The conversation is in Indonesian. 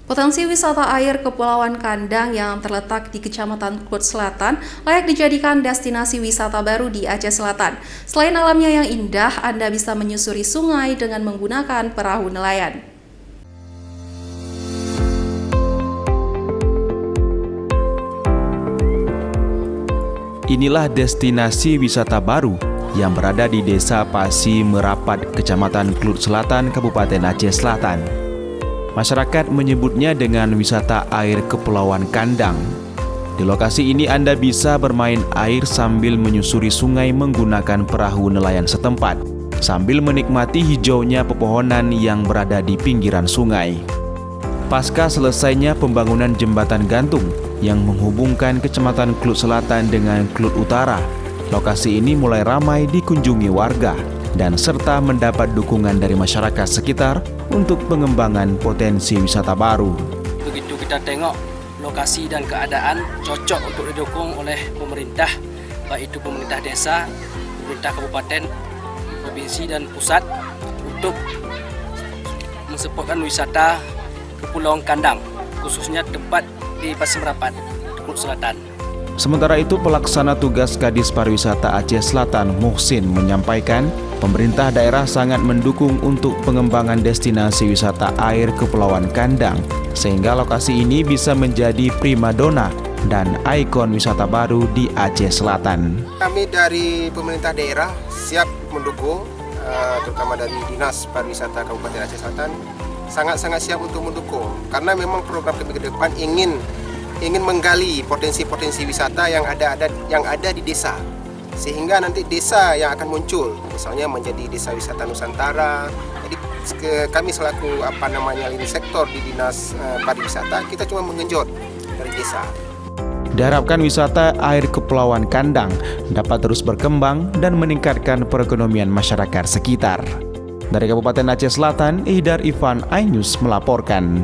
Potensi wisata air Kepulauan Kandang yang terletak di Kecamatan Klut Selatan layak dijadikan destinasi wisata baru di Aceh Selatan. Selain alamnya yang indah, Anda bisa menyusuri sungai dengan menggunakan perahu nelayan. Inilah destinasi wisata baru yang berada di Desa Pasi Merapat, Kecamatan Klut Selatan, Kabupaten Aceh Selatan. Masyarakat menyebutnya dengan wisata air Kepulauan Kandang. Di lokasi ini Anda bisa bermain air sambil menyusuri sungai menggunakan perahu nelayan setempat, sambil menikmati hijaunya pepohonan yang berada di pinggiran sungai. Pasca selesainya pembangunan jembatan gantung yang menghubungkan Kecamatan Klut Selatan dengan Klut Utara, lokasi ini mulai ramai dikunjungi warga dan serta mendapat dukungan dari masyarakat sekitar untuk pengembangan potensi wisata baru. Begitu kita tengok lokasi dan keadaan cocok untuk didukung oleh pemerintah, baik itu pemerintah desa, pemerintah kabupaten, provinsi dan pusat untuk mensupport wisata Kepulauan Kandang, khususnya tempat di Pasi Merapat, Klut Selatan. Sementara itu, pelaksana tugas Kadis Pariwisata Aceh Selatan Muhsin menyampaikan, pemerintah daerah sangat mendukung untuk pengembangan destinasi wisata air Kepulauan Kandang, sehingga lokasi ini bisa menjadi primadona dan ikon wisata baru di Aceh Selatan. Kami dari pemerintah daerah siap mendukung, terutama dari Dinas Pariwisata Kabupaten Aceh Selatan, sangat-sangat siap untuk mendukung, karena memang program kami ke depan ingin menggali potensi-potensi wisata yang ada di desa, sehingga nanti desa yang akan muncul misalnya menjadi desa wisata Nusantara. Jadi kami selaku lini sektor di Dinas Pariwisata, kita cuma mengenjot dari desa. Diharapkan wisata air Kepulauan Kandang dapat terus berkembang dan meningkatkan perekonomian masyarakat sekitar. Dari Kabupaten Aceh Selatan, Ihdar Ivan, iNews melaporkan.